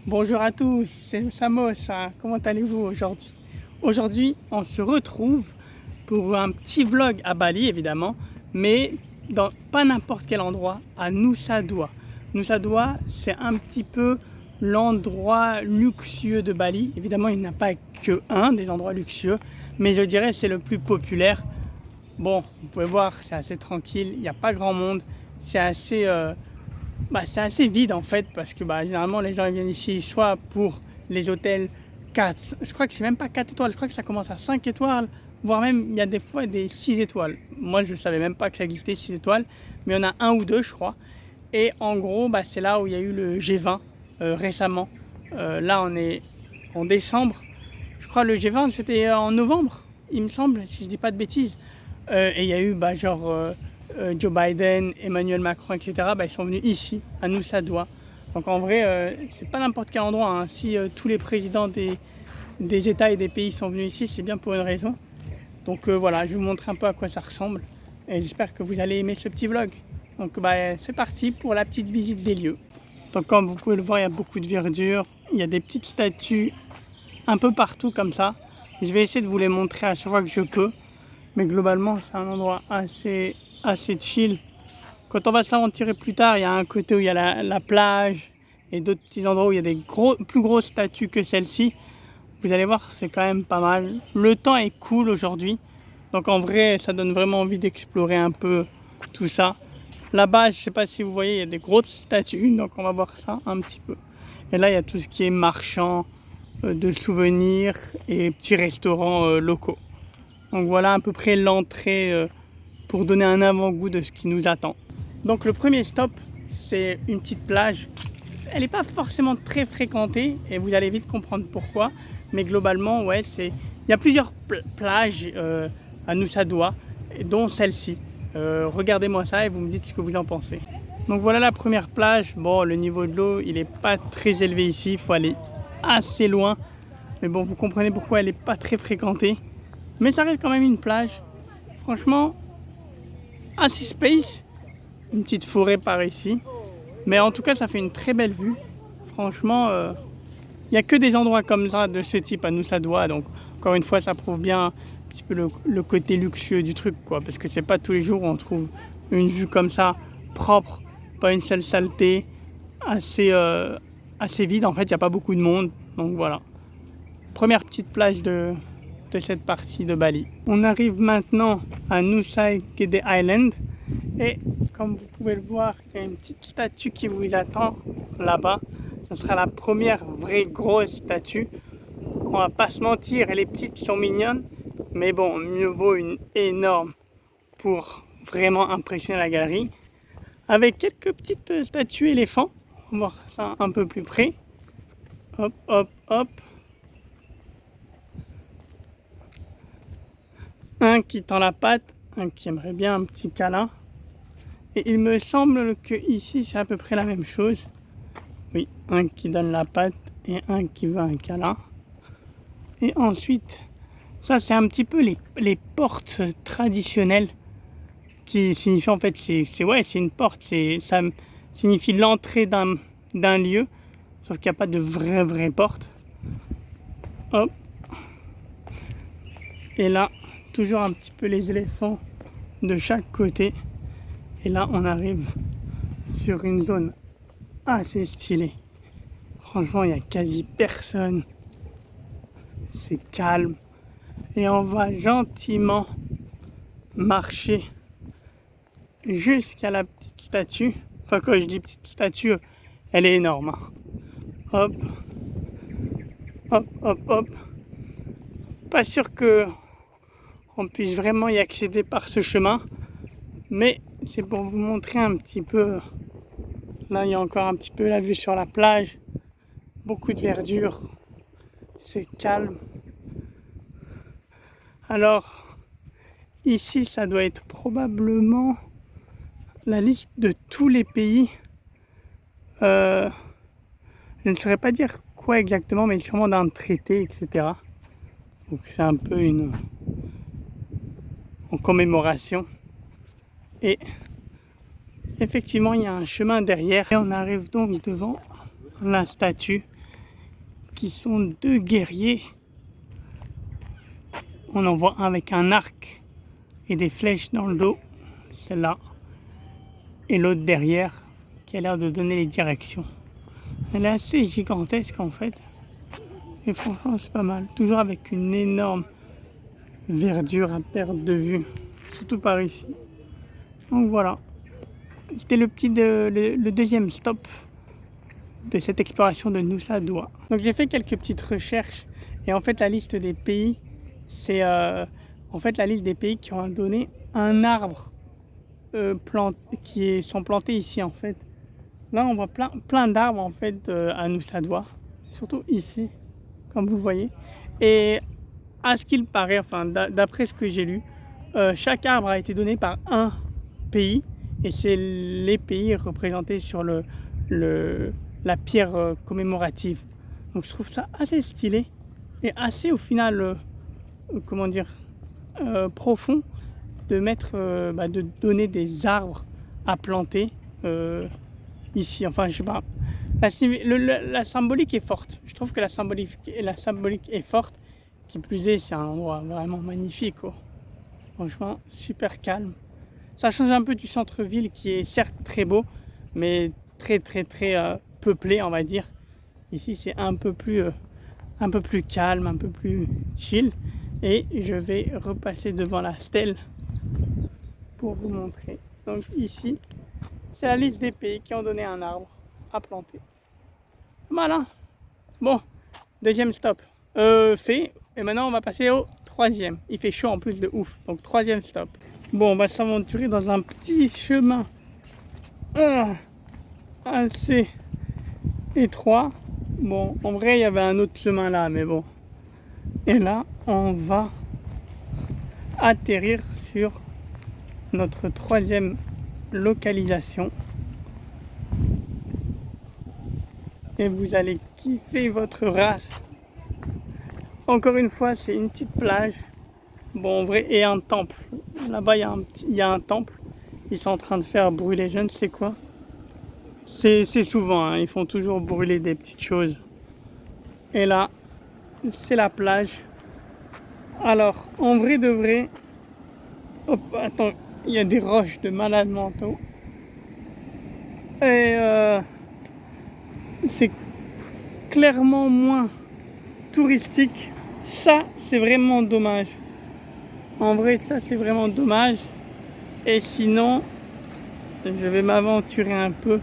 Bonjour à tous, c'est Samos, hein. Comment allez-vous aujourd'hui? Aujourd'hui, on se retrouve pour un petit vlog à Bali, évidemment, mais dans pas n'importe quel endroit, à Nusa Dua. Nusa Dua, c'est un petit peu l'endroit luxueux de Bali. Évidemment, il n'y en a pas que un des endroits luxueux, mais je dirais que c'est le plus populaire. Bon, vous pouvez voir, c'est assez tranquille, il n'y a pas grand monde, c'est assez vide en fait parce que généralement les gens viennent ici soit pour les hôtels 4, je crois que c'est même pas 4 étoiles, je crois que ça commence à 5 étoiles, voire même il y a des fois des 6 étoiles. Moi je savais même pas que ça existait 6 étoiles, mais il y en a un ou deux je crois. Et en gros c'est là où il y a eu le G20 récemment. Là on est en décembre, je crois le G20 c'était en novembre il me semble, si je dis pas de bêtises. Et il y a eu Joe Biden, Emmanuel Macron, etc. Ils sont venus ici, à Nusa Dua. Donc en vrai, c'est pas n'importe quel endroit, hein. Si tous les présidents des États et des pays sont venus ici, c'est bien pour une raison. Donc voilà, je vais vous montrer un peu à quoi ça ressemble. Et j'espère que vous allez aimer ce petit vlog. Donc c'est parti pour la petite visite des lieux. Donc comme vous pouvez le voir, il y a beaucoup de verdure. Il y a des petites statues un peu partout comme ça. Je vais essayer de vous les montrer à chaque fois que je peux. Mais globalement, c'est un endroit assez chill. Quand on va s'aventurer plus tard, il y a un côté où il y a la plage et d'autres petits endroits où il y a des plus grosses statues que celle-ci. Vous allez voir, c'est quand même pas mal. Le temps est cool aujourd'hui. Donc en vrai, ça donne vraiment envie d'explorer un peu tout ça. Là-bas, je sais pas si vous voyez, il y a des grosses statues. Donc on va voir ça un petit peu. Et là, il y a tout ce qui est marchand de souvenirs et petits restaurants locaux. Donc voilà à peu près l'entrée pour donner un avant-goût de ce qui nous attend. Donc le premier stop, c'est une petite plage. Elle n'est pas forcément très fréquentée et vous allez vite comprendre pourquoi. Mais globalement, ouais, il y a plusieurs plages à Nusa Dua, dont celle-ci. Regardez-moi ça et vous me dites ce que vous en pensez. Donc voilà la première plage. Bon, le niveau de l'eau, il n'est pas très élevé ici. Il faut aller assez loin. Mais bon, vous comprenez pourquoi elle n'est pas très fréquentée. Mais ça reste quand même une plage. Franchement, assez space. Une petite forêt par ici. Mais en tout cas, ça fait une très belle vue. Franchement, il n'y a que des endroits comme ça, de ce type à Nusa Dua. Donc, encore une fois, ça prouve bien un petit peu le côté luxueux du truc, quoi. Parce que c'est pas tous les jours où on trouve une vue comme ça, propre, pas une seule saleté, assez vide. En fait, il n'y a pas beaucoup de monde. Donc voilà. Première petite plage de cette partie de Bali. On arrive maintenant à Nusa Gede Island et comme vous pouvez le voir, il y a une petite statue qui vous attend là-bas. Ce sera la première vraie grosse statue. On va pas se mentir, les petites sont mignonnes, mais bon, mieux vaut une énorme pour vraiment impressionner la galerie. Avec quelques petites statues éléphants, on va voir ça un peu plus près. Hop, hop, hop. Un qui tend la patte, un qui aimerait bien un petit câlin. Et il me semble que ici c'est à peu près la même chose. Oui, un qui donne la patte et un qui veut un câlin. Et ensuite, ça c'est un petit peu les portes traditionnelles qui signifient en fait, c'est une porte, ça signifie l'entrée d'un lieu, sauf qu'il n'y a pas de vraie porte. Hop. Et là, toujours un petit peu les éléphants de chaque côté. Et là, on arrive sur une zone assez stylée. Franchement, il n'y a quasi personne. C'est calme. Et on va gentiment marcher jusqu'à la petite statue. Enfin, quand je dis petite statue, elle est énorme. Hop. Hop, hop, hop. Pas sûr que on puisse vraiment y accéder par ce chemin. Mais c'est pour vous montrer un petit peu. Là, il y a encore un petit peu la vue sur la plage. Beaucoup de verdure. C'est calme. Alors, ici, ça doit être probablement la liste de tous les pays. Je ne saurais pas dire quoi exactement, mais sûrement d'un traité, etc. Donc c'est un peu en commémoration. Et effectivement, il y a un chemin derrière. Et on arrive donc devant la statue. qui sont deux guerriers. On en voit un avec un arc et des flèches dans le dos, celle-là, et l'autre derrière qui a l'air de donner les directions. Elle est assez gigantesque en fait, et franchement c'est pas mal, toujours avec une énorme verdure à perte de vue, surtout par ici. Donc voilà, c'était le deuxième stop de cette exploration de Nusa Dua. Donc j'ai fait quelques petites recherches, et en fait la liste des pays, c'est en fait la liste des pays qui ont donné un arbre qui sont plantés ici en fait. Là on voit plein d'arbres en fait à Nusa Dua, surtout ici comme vous voyez. Et à ce qu'il paraît, enfin d'après ce que j'ai lu, chaque arbre a été donné par un pays, et c'est les pays représentés sur la pierre commémorative. Donc je trouve ça assez stylé et assez au final comment dire profond de mettre de donner des arbres à planter ici. Enfin je sais pas, la symbolique est forte. Je trouve que la symbolique est forte. Qui plus est, c'est un endroit vraiment magnifique, oh. Franchement super calme. Ça change un peu du centre-ville qui est certes très beau, mais très peuplé on va dire. Ici c'est un peu plus calme, un peu plus chill. Et je vais repasser devant la stèle pour vous montrer. Donc ici, c'est la liste des pays qui ont donné un arbre à planter. Voilà. Bon, deuxième stop fait. Et maintenant on va passer au troisième. Il fait chaud en plus de ouf. Donc troisième stop. Bon, on va s'aventurer dans un petit chemin assez étroit. Bon, en vrai il y avait un autre chemin là, mais bon. Et là, on va atterrir sur notre troisième localisation. Et vous allez kiffer votre race. Encore une fois, c'est une petite plage. Bon, en vrai, et un temple. Là-bas, il y a un temple. Ils sont en train de faire brûler, je ne sais quoi. C'est souvent, hein, ils font toujours brûler des petites choses. Et là, c'est la plage. Alors, en vrai de vrai... Hop, attends, il y a des roches de malades mentaux. Et c'est clairement moins touristique. Ça, c'est vraiment dommage. En vrai, ça, c'est vraiment dommage. Et sinon, je vais m'aventurer un peu.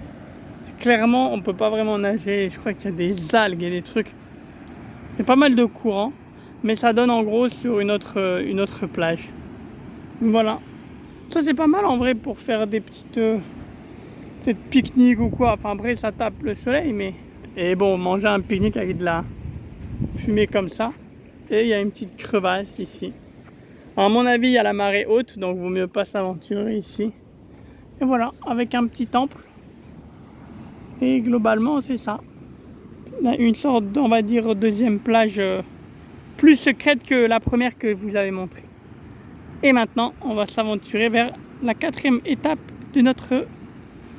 Clairement, on peut pas vraiment nager. Je crois qu'il y a des algues et des trucs. Il y a pas mal de courants. Mais ça donne en gros sur une autre plage. Voilà. Ça, c'est pas mal en vrai pour faire des petites... peut-être pique-nique ou quoi. Enfin, après, ça tape le soleil. Mais... Et bon, manger un pique-nique avec de la fumée comme ça. Et il y a une petite crevasse ici. À mon avis, il y a la marée haute, donc il vaut mieux pas s'aventurer ici. Et voilà, avec un petit temple. Et globalement, c'est ça. Une sorte, on va dire, deuxième plage plus secrète que la première que je vous avez montrée. Et maintenant, on va s'aventurer vers la quatrième étape de notre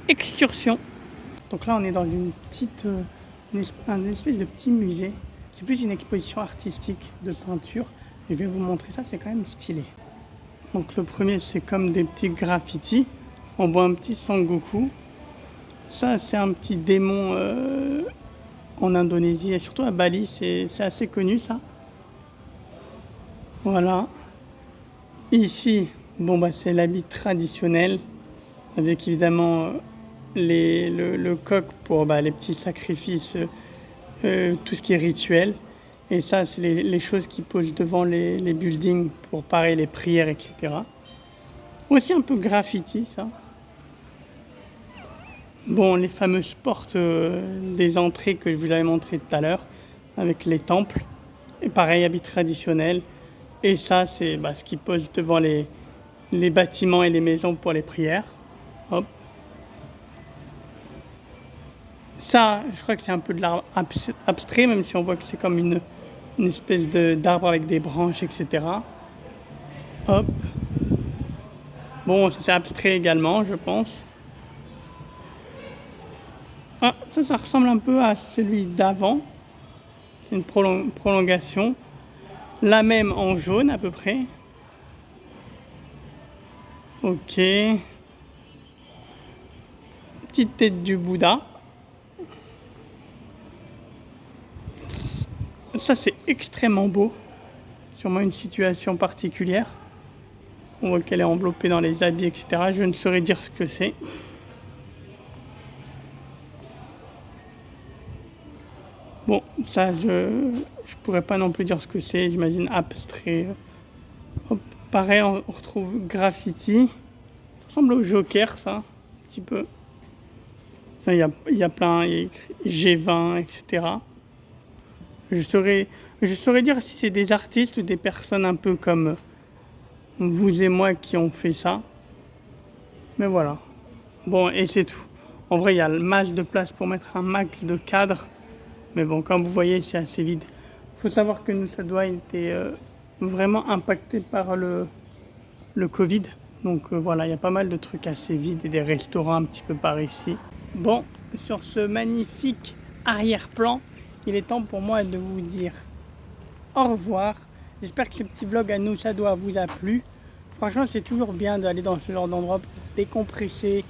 excursion. Donc là, on est dans une espèce de petit musée. C'est plus une exposition artistique de peinture. Je vais vous montrer ça, c'est quand même stylé. Donc le premier, c'est comme des petits graffitis. On voit un petit Sangoku. Ça, c'est un petit démon en Indonésie et surtout à Bali. C'est assez connu ça. Voilà. Ici, bon bah c'est l'habit traditionnel avec évidemment le coq pour les petits sacrifices, tout ce qui est rituel. Et ça, c'est les choses qui posent devant les buildings pour parer les prières, etc. Aussi un peu graffiti, ça. Bon, les fameuses portes des entrées que je vous avais montré tout à l'heure, avec les temples. Et pareil, habit traditionnel. Et ça, c'est ce qui pose devant les bâtiments et les maisons pour les prières. Hop. Ça, je crois que c'est un peu de l'art abstrait, même si on voit que c'est comme une espèce d'arbre avec des branches, etc. Hop. Bon, ça c'est abstrait également, je pense. Ah, ça ressemble un peu à celui d'avant. C'est une prolongation. La même en jaune à peu près. Ok. Petite tête du Bouddha. Ça c'est extrêmement beau. Sûrement une situation particulière. On voit qu'elle est enveloppée dans les habits, etc. Je ne saurais dire ce que c'est. Bon, ça, je pourrais pas non plus dire ce que c'est. J'imagine abstrait. Hop, pareil, on retrouve graffiti. Ça ressemble au Joker, ça, un petit peu. Il y a plein, il y a écrit G20, etc. Je saurais dire si c'est des artistes ou des personnes un peu comme vous et moi qui ont fait ça. Mais voilà. Bon, et c'est tout. En vrai, il y a le masse de place pour mettre un max de cadres. Mais bon, comme vous voyez, c'est assez vide. Il faut savoir que nous, ça doit a été vraiment impacté par le Covid. Donc voilà, il y a pas mal de trucs assez vides et des restaurants un petit peu par ici. Bon, sur ce magnifique arrière-plan, il est temps pour moi de vous dire au revoir. J'espère que ce petit vlog à nous, ça doit vous a plu. Franchement, c'est toujours bien d'aller dans ce genre d'endroit pour décompresser,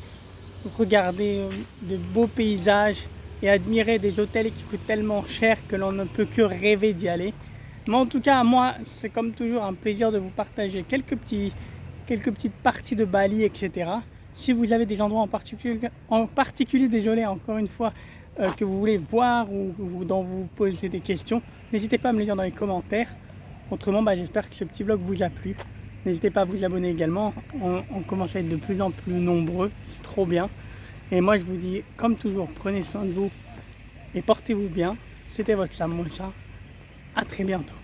regarder de beaux paysages et admirer des hôtels qui coûtent tellement cher que l'on ne peut que rêver d'y aller. Mais en tout cas, moi, c'est comme toujours un plaisir de vous partager quelques petites parties de Bali, etc. Si vous avez des endroits en particulier, désolé encore une fois, que vous voulez voir ou dont vous posez des questions, n'hésitez pas à me les dire dans les commentaires. Autrement, j'espère que ce petit vlog vous a plu. N'hésitez pas à vous abonner également. On commence à être de plus en plus nombreux. C'est trop bien. Et moi, je vous dis, comme toujours, prenez soin de vous et portez-vous bien. C'était votre Sam Moussa. À très bientôt.